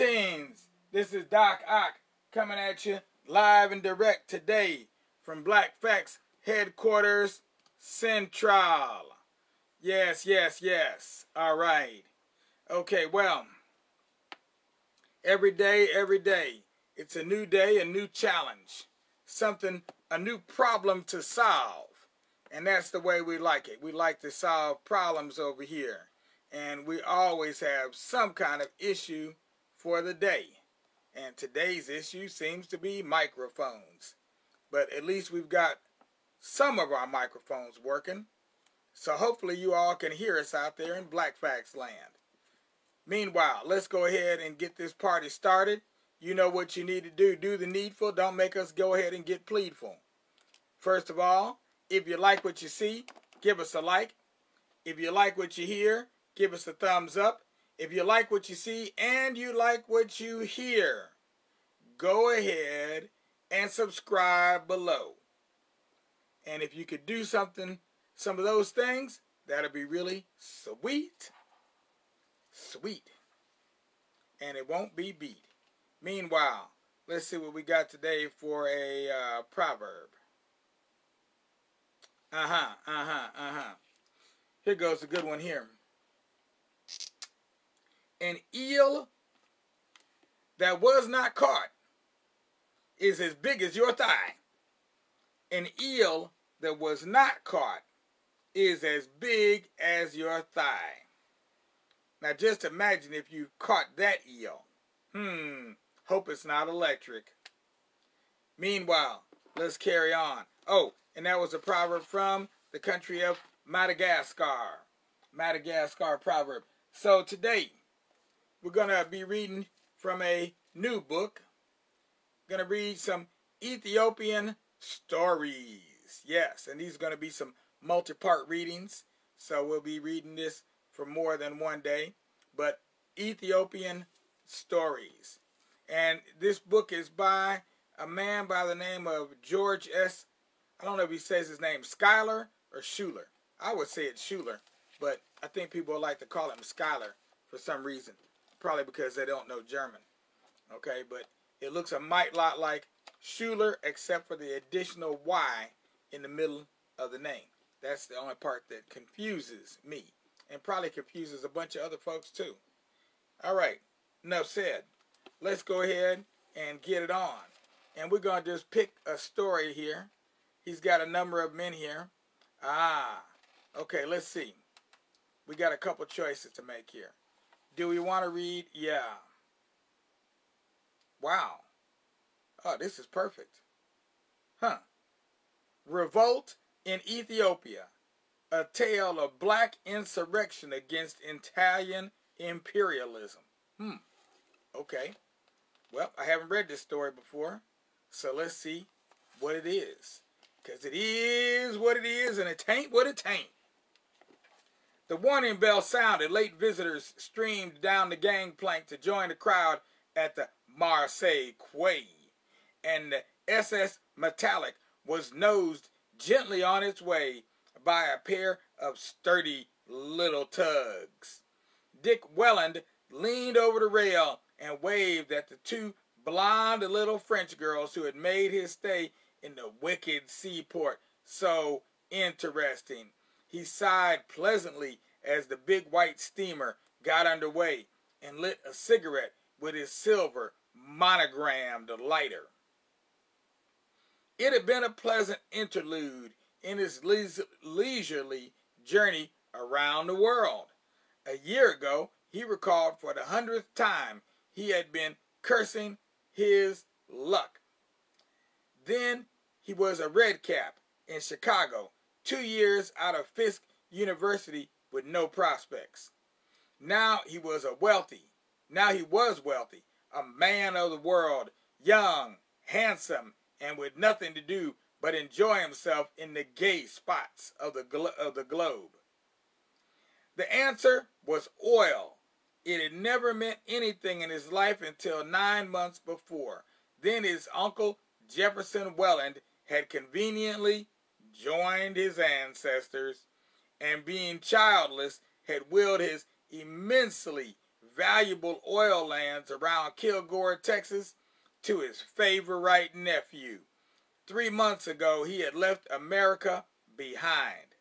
Greetings! This is Doc Ock coming at you live and direct today from Black Facts Headquarters Central. Yes. All right. Okay, well, every day, it's a new day, a new challenge. A new problem to solve. And that's the way we like it. We like to solve problems over here. And we always have some kind of issue for the day. And today's issue seems to be microphones. But at least we've got some of our microphones working. So hopefully you all can hear us out there in Black Facts land. Meanwhile, let's go ahead and get this party started. You know what you need to do. Do the needful. Don't make us go ahead and get pleadful. First of all, if you like what you see, give us a like. If you like what you hear, give us a thumbs up. If you like what you see and you like what you hear, go ahead and subscribe below. And if you could do some of those things, that'll be really sweet. Sweet. And it won't be beat. Meanwhile, let's see what we got today for a proverb. Here goes a good one here. An eel that was not caught is as big as your thigh. An eel that was not caught is as big as your thigh. Now just imagine if you caught that eel. Hope it's not electric. Meanwhile, let's carry on. Oh, and that was a proverb from the country of Madagascar. Madagascar proverb. So today, we're going to be reading from a new book. Going to read some Ethiopian stories. Yes, and these are going to be some multi-part readings. So we'll be reading this for more than one day. But Ethiopian stories. And this book is by a man by the name of George S. I don't know if he says his name Schuyler or Schuyler. I would say it's Schuyler, but I think people like to call him Schuyler for some reason. Probably because they don't know German. Okay, but it looks a mite lot like Schuyler except for the additional Y in the middle of the name. That's the only part that confuses me and probably confuses a bunch of other folks too. All right, enough said. Let's go ahead and get it on. And we're going to just pick a story here. He's got a number of men here. Okay, let's see. We got a couple choices to make here. Do we want to read? Yeah. Wow. Oh, this is perfect. Revolt in Ethiopia. A tale of black insurrection against Italian imperialism. Okay. Well, I haven't read this story before. So let's see what it is. Because it is what it is and it ain't what it ain't. The warning bell sounded. Late visitors streamed down the gangplank to join the crowd at the Marseille Quay. And the SS Metallic was nosed gently on its way by a pair of sturdy little tugs. Dick Welland leaned over the rail and waved at the two blonde little French girls who had made his stay in the wicked seaport so interesting. He sighed pleasantly as the big white steamer got underway and lit a cigarette with his silver monogrammed lighter. It had been a pleasant interlude in his leisurely journey around the world. A year ago, he recalled for the 100th time he had been cursing his luck. Then he was a redcap in Chicago, 2 years out of Fisk University with no prospects. Now he was wealthy, a man of the world, young, handsome, and with nothing to do but enjoy himself in the gay spots of the globe. The answer was oil. It had never meant anything in his life until 9 months before. Then his uncle Jefferson Welland had conveniently joined his ancestors and being childless had willed his immensely valuable oil lands around Kilgore, Texas, to his favorite nephew. 3 months ago, he had left America behind.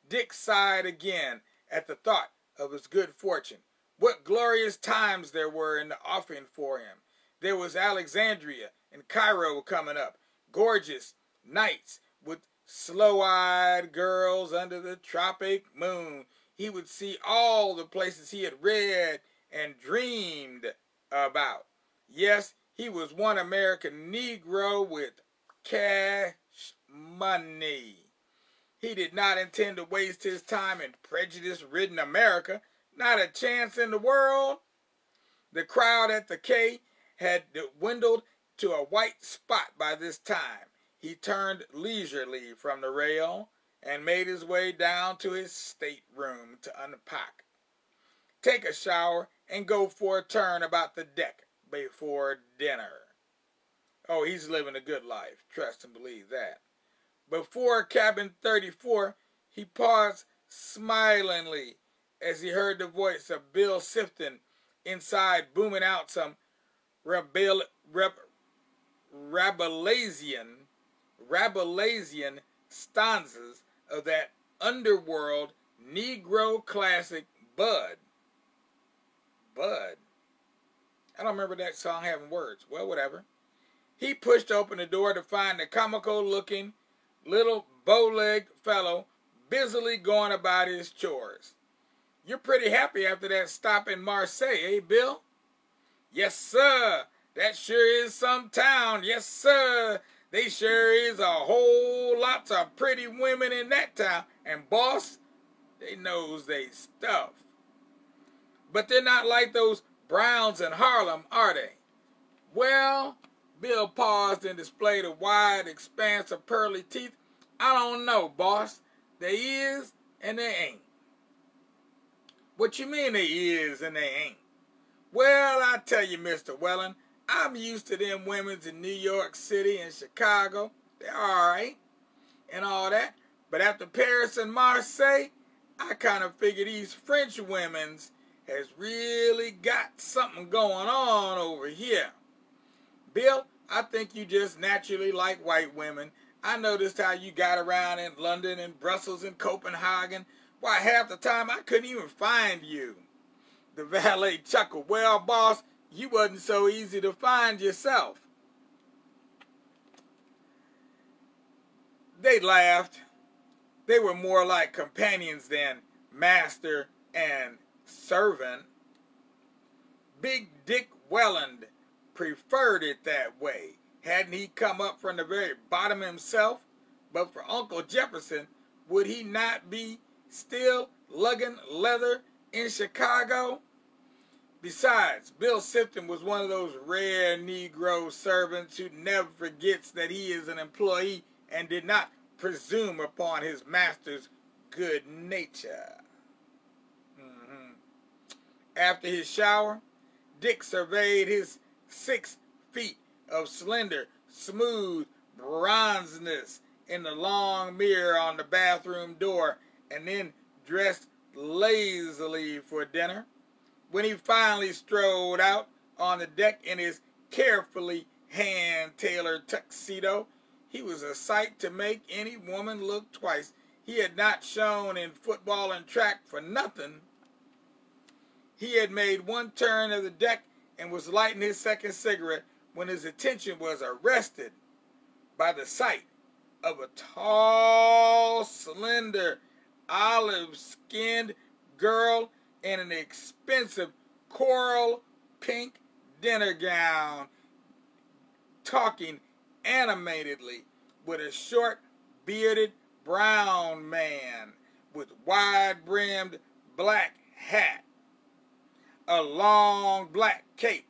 Dick sighed again at the thought of his good fortune. What glorious times there were in the offing for him. There was Alexandria and Cairo coming up, gorgeous nights with slow-eyed girls under the tropic moon. He would see all the places he had read and dreamed about. Yes, he was one American Negro with cash money. He did not intend to waste his time in prejudice-ridden America. Not a chance in the world. The crowd at the K had dwindled to a white spot by this time. He turned leisurely from the rail and made his way down to his stateroom to unpack, take a shower, and go for a turn about the deck before dinner. Oh, he's living a good life. Trust and believe that. Before cabin 34, he paused smilingly as he heard the voice of Bill Sifton inside booming out some Rabelaisian stanzas of that underworld Negro classic Bud. Bud. I don't remember that song having words. Well, whatever. He pushed open the door to find the comical-looking little bow-legged fellow busily going about his chores. You're pretty happy after that stop in Marseille, eh, Bill? Yes, sir. That sure is some town. Yes, sir. They sure is a whole lots of pretty women in that town. And, boss, they knows they stuff. But they're not like those Browns in Harlem, are they? Well, Bill paused and displayed a wide expanse of pearly teeth. I don't know, boss. They is and they ain't. What you mean they is and they ain't? Well, I tell you, Mr. Welland, I'm used to them women's in New York City and Chicago. They're all right and all that. But after Paris and Marseille, I kind of figure these French women's has really got something going on over here. Bill, I think you just naturally like white women. I noticed how you got around in London and Brussels and Copenhagen. Why, half the time I couldn't even find you. The valet chuckled. Well, boss, you wasn't so easy to find yourself. They laughed. They were more like companions than master and servant. Big Dick Welland preferred it that way. Hadn't he come up from the very bottom himself? But for Uncle Jefferson, would he not be still lugging leather in Chicago? Besides, Bill Sifton was one of those rare Negro servants who never forgets that he is an employee and did not presume upon his master's good nature. After his shower, Dick surveyed his 6 feet of slender, smooth bronzeness in the long mirror on the bathroom door and then dressed lazily for dinner. When he finally strolled out on the deck in his carefully hand-tailored tuxedo, he was a sight to make any woman look twice. He had not shone in football and track for nothing. He had made one turn of the deck and was lighting his second cigarette when his attention was arrested by the sight of a tall, slender, olive-skinned girl in an expensive coral pink dinner gown, talking animatedly with a short, bearded brown man with wide-brimmed black hat, a long black cape,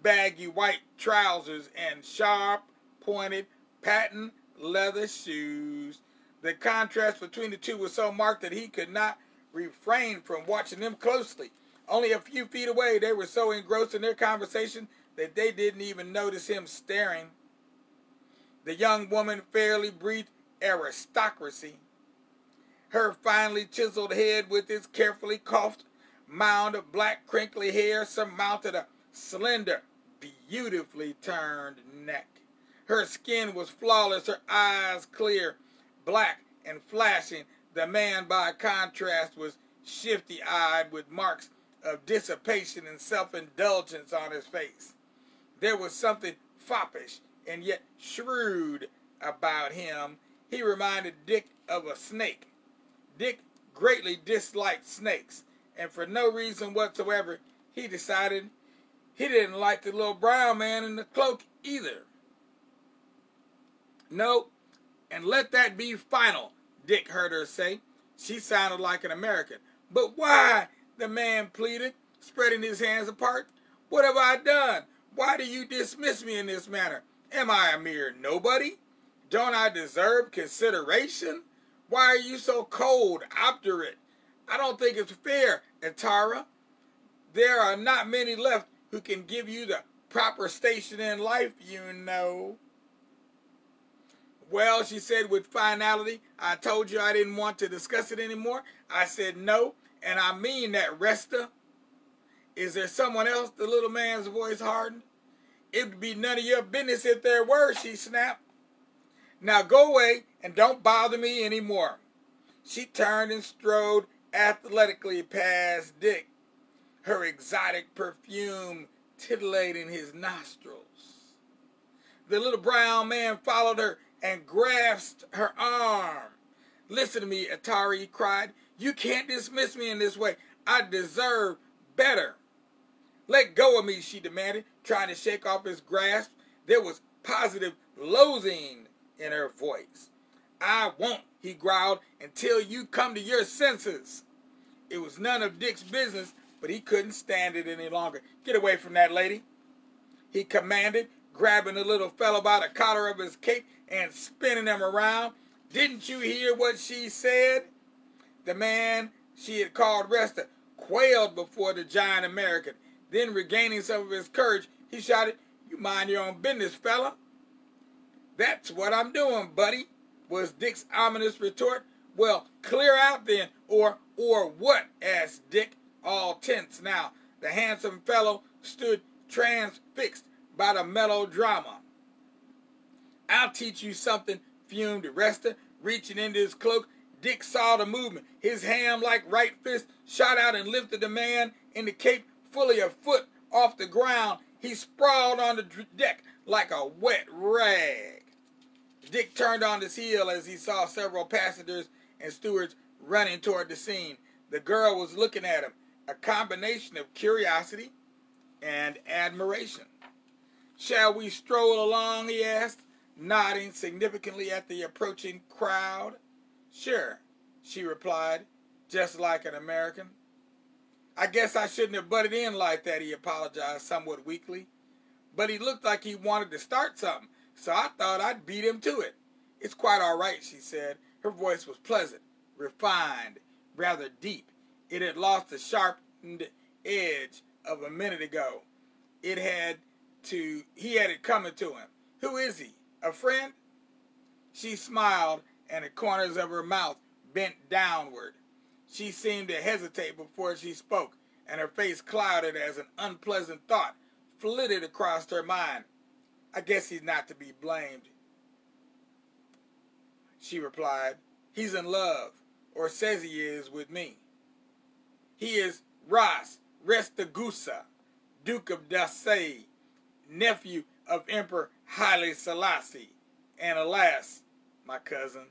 baggy white trousers, and sharp-pointed patent leather shoes. The contrast between the two was so marked that he could not refrain from watching them closely. Only a few feet away, they were so engrossed in their conversation that they didn't even notice him staring. The young woman fairly breathed aristocracy. Her finely chiseled head with its carefully coiffed mound of black crinkly hair surmounted a slender, beautifully turned neck. Her skin was flawless, her eyes clear, black and flashing. The man, by contrast, was shifty-eyed with marks of dissipation and self-indulgence on his face. There was something foppish and yet shrewd about him. He reminded Dick of a snake. Dick greatly disliked snakes, and for no reason whatsoever, he decided he didn't like the little brown man in the cloak either. No, and let that be final, Dick heard her say. She sounded like an American. But why? The man pleaded, spreading his hands apart. What have I done? Why do you dismiss me in this manner? Am I a mere nobody? Don't I deserve consideration? Why are you so cold, obdurate? I don't think it's fair, Etara. There are not many left who can give you the proper station in life, you know. Well, she said with finality, I told you I didn't want to discuss it anymore. I said no, and I mean that, Resta. Is there someone else? The little man's voice hardened. It would be none of your business if there were, she snapped. Now go away and don't bother me anymore. She turned and strode athletically past Dick, her exotic perfume titillating his nostrils. The little brown man followed her and grasped her arm. Listen to me, Etara, he cried. You can't dismiss me in this way. I deserve better. Let go of me, she demanded, trying to shake off his grasp. There was positive loathing in her voice. I won't, he growled, until you come to your senses. It was none of Dick's business, but he couldn't stand it any longer. Get away from that lady, he commanded, grabbing the little fellow by the collar of his cape and spinning him around. Didn't you hear what she said? The man she had called Resta quailed before the giant American. Then, regaining some of his courage, he shouted, You mind your own business, fella. That's what I'm doing, buddy, was Dick's ominous retort. Well, clear out then, or what? Asked Dick, all tense now. The handsome fellow stood transfixed by the melodrama. I'll teach you something, fumed Resta, reaching into his cloak. Dick saw the movement. His ham-like right fist shot out and lifted the man in the cape fully a foot off the ground. He sprawled on the deck like a wet rag. Dick turned on his heel as he saw several passengers and stewards running toward the scene. The girl was looking at him, a combination of curiosity and admiration. Shall we stroll along, he asked, nodding significantly at the approaching crowd. Sure, she replied, just like an American. I guess I shouldn't have butted in like that, he apologized somewhat weakly. But he looked like he wanted to start something, so I thought I'd beat him to it. It's quite all right, she said. Her voice was pleasant, refined, rather deep. It had lost the sharpened edge of a minute ago. He had it coming to him. Who is he? A friend? She smiled, and the corners of her mouth bent downward. She seemed to hesitate before she spoke, and her face clouded as an unpleasant thought flitted across her mind. I guess he's not to be blamed, she replied. He's in love, or says he is, with me. He is Ras Restagusa, Duke of Dasay, nephew of Emperor Haile Selassie, and alas, my cousin.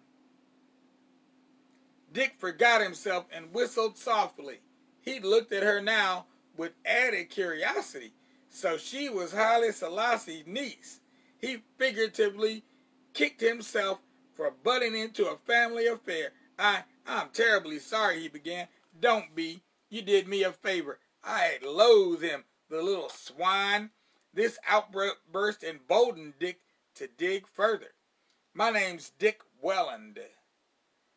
Dick forgot himself and whistled softly. He looked at her now with added curiosity. So she was Haile Selassie's niece. He figuratively kicked himself for butting into a family affair. I'm terribly sorry, he began. Don't be. You did me a favor. I loathe him, the little swine. This outburst emboldened Dick to dig further. My name's Dick Welland,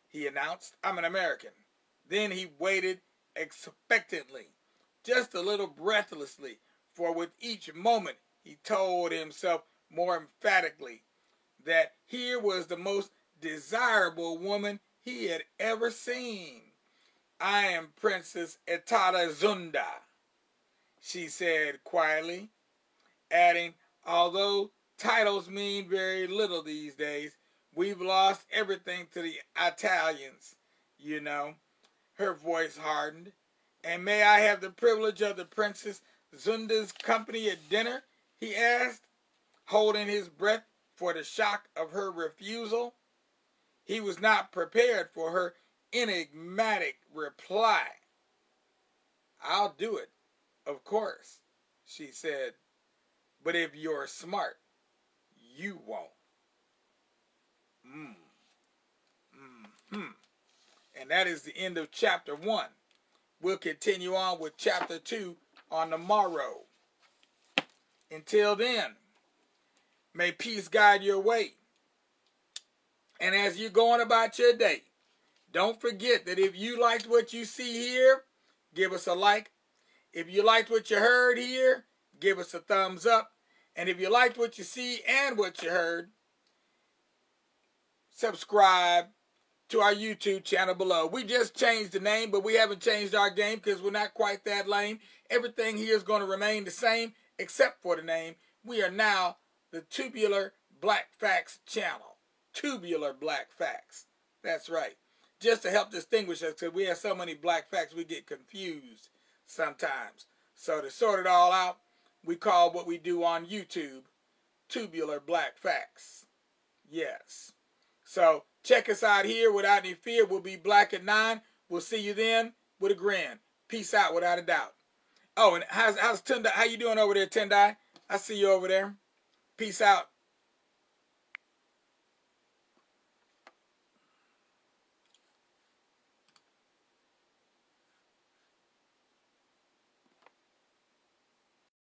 he announced. I'm an American. Then he waited expectantly, just a little breathlessly, for with each moment he told himself more emphatically that here was the most desirable woman he had ever seen. I am Princess Etada Zunda, she said quietly, adding, although titles mean very little these days, we've lost everything to the Italians, you know. Her voice hardened. And may I have the privilege of the Princess Zunda's company at dinner? He asked, holding his breath for the shock of her refusal. He was not prepared for her enigmatic reply. I'll do it, of course, she said. But if you're smart, you won't. And that is the end of chapter 1. We'll continue on with chapter 2 on the morrow. Until then, may peace guide your way. And as you're going about your day, don't forget that if you liked what you see here, give us a like. If you liked what you heard here, give us a thumbs up. And if you liked what you see and what you heard, subscribe to our YouTube channel below. We just changed the name, but we haven't changed our game because we're not quite that lame. Everything here is going to remain the same except for the name. We are now the Tubular Black Facts channel. Tubular Black Facts. That's right. Just to help distinguish us, because we have so many black facts we get confused sometimes. So to sort it all out, we call what we do on YouTube Tubular Black Facts. Yes. So check us out here without any fear. We'll be black at 9. We'll see you then with a grin. Peace out without a doubt. Oh, and how's Tendai? How you doing over there, Tendai? I see you over there. Peace out.